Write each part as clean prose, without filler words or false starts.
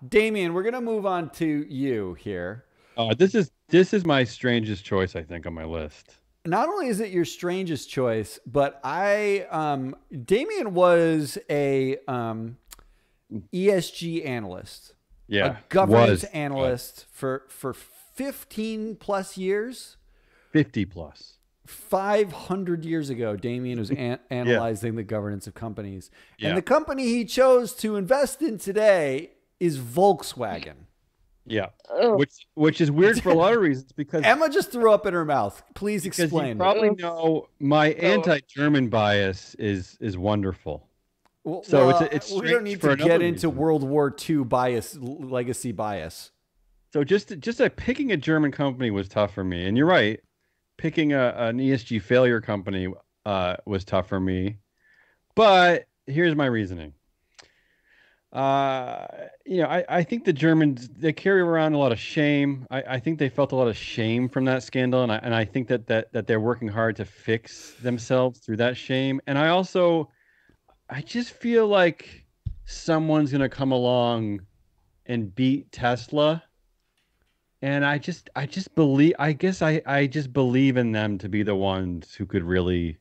Damion, we're gonna move on to you here. This is my strangest choice, I think, on my list. Not only is it your strangest choice, but Damion was a ESG analyst, a Yeah, governance was analyst for 15 plus years. 50 plus. 500 years ago, Damien was Yeah, analyzing the governance of companies. And yeah, the company he chose to invest in today is Volkswagen. yeah. Ugh. Which is weird for a lot of reasons Emma just threw up in her mouth. Please because you explain. probably Ugh. know my Oh. anti-German bias is wonderful. Well, So well, it's we don't strange need to for get another into reason. World War II bias, legacy bias. So just like picking a German company was tough for me. And you're right, picking an ESG failure company was tough for me. But here's my reasoning. Uh, I think the Germans they carry around a lot of shame. I think they felt a lot of shame from that scandal, and I think that they're working hard to fix themselves through that shame. And I just feel like someone's gonna come along and beat Tesla. And I just believe I guess I just believe in them to be the ones who could really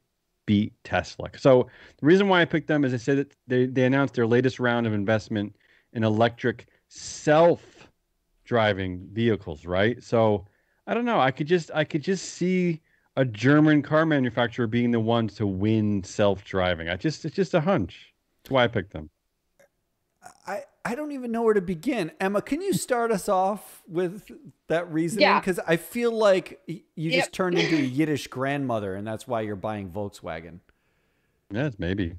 beat Tesla. So the reason why I picked them is they said that they announced their latest round of investment in electric self-driving vehicles, right? So I don't know. I could just see a German car manufacturer being the ones to win self-driving. It's just a hunch. That's why I picked them. I don't even know where to begin. Emma, can you start us off with that reasoning? Yeah. Because I feel like you Yep. just turned into a Yiddish grandmother, and that's why you're buying Volkswagen. Yes, maybe.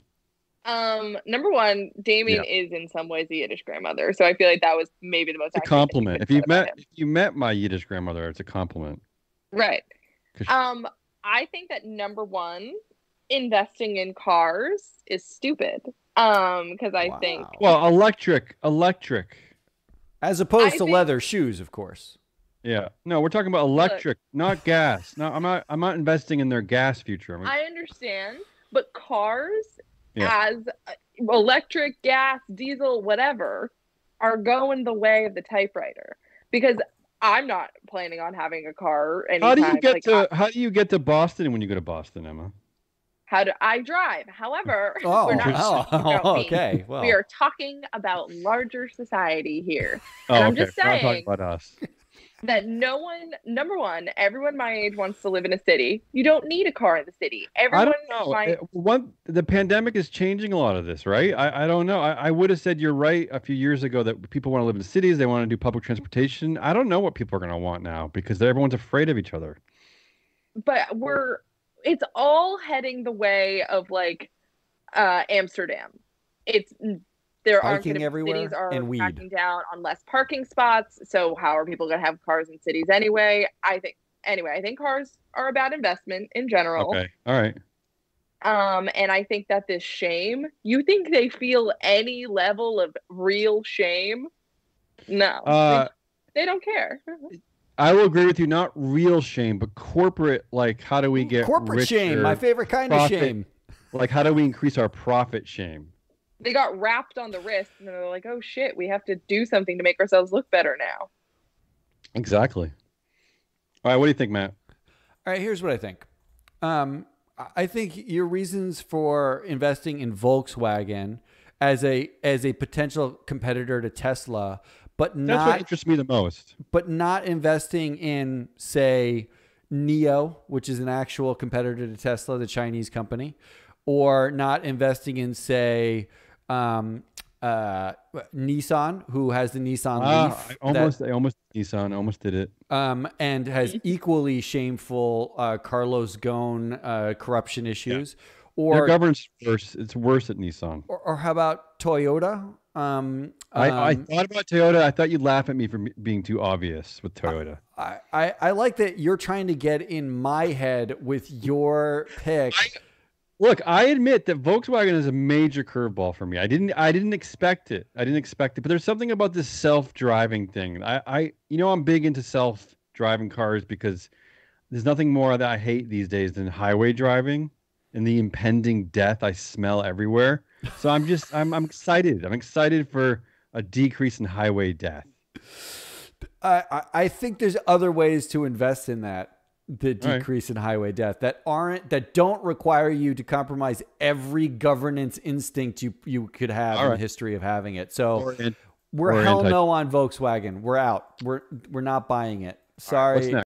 Number one, Damien Yeah. is in some ways a Yiddish grandmother, so I feel like that was maybe the most It's a accurate thing you compliment. could have said about him. If you met my Yiddish grandmother, it's a compliment. Right. 'Cause Um, I think that number one, investing in cars is stupid. Because I think Wow. well, electric. As opposed I to think leather shoes, of course. Yeah. No, we're talking about look, electric, not gas. No, I'm not investing in their gas future. I understand, but cars Yeah. as electric, gas, diesel, whatever, are going the way of the typewriter because I'm not planning on having a car anytime. How do you get to Boston when you go to Boston, Emma? How do I drive? However, we're Oh, not Because talking about oh, me. okay. We Well, are talking about larger society here. And oh, I'm okay. just We're not talking saying about us. that no one, number one, everyone my age wants to live in a city. You don't need a car in the city. I Everyone don't know. my The pandemic is changing a lot of this, right? I don't know. I would have said you're right a few years ago that people want to live in cities, they want to do public transportation. I don't know what people are going to want now because everyone's afraid of each other. but we're it's all heading the way of like Amsterdam. It's there aren't going biking to be cities everywhere are and weed. cracking down on less parking spots. So how are people going to have cars in cities anyway? I think cars are a bad investment in general. Okay. All right. And I think that this shame, you think they feel any level of real shame? No, Uh, they don't care. I will agree with you. Not real shame, but corporate. Like, how do we Ooh, get corporate shame, my richer? favorite kind of Profit. shame. Like, how do we increase our profit shame? They got wrapped on the wrist and they're like, oh shit, we have to do something to make ourselves look better now. Exactly. All right. What do you think, Matt? All right, here's what I think. I think your reasons for investing in Volkswagen as a potential competitor to Tesla, but That's what not interests me the most. investing in, say, Neo, which is an actual competitor to Tesla, the Chinese company, or not investing in, say, um, Nissan, who has the Nissan Leaf I almost Nissan, almost did it. and has equally shameful Carlos Ghosn corruption Yeah. issues, Their or governance worse. It's worse at Nissan. or how about Toyota? I thought about Toyota. I thought you'd laugh at me for being too obvious with Toyota. I like that you're trying to get in my head with your pick. Look, I admit that Volkswagen is a major curveball for me. I didn't expect it. I didn't expect it. But there's something about this self-driving thing. I'm big into self-driving cars because there's nothing more that I hate these days than highway driving and the impending death I smell everywhere. So I'm excited. I'm excited for a decrease in highway death? I think there's other ways to invest in that. The decrease in highway death that don't require you to compromise every governance instinct you could have in the history of having it. So we're hell no on Volkswagen. We're out. We're not buying it. Sorry. What's next?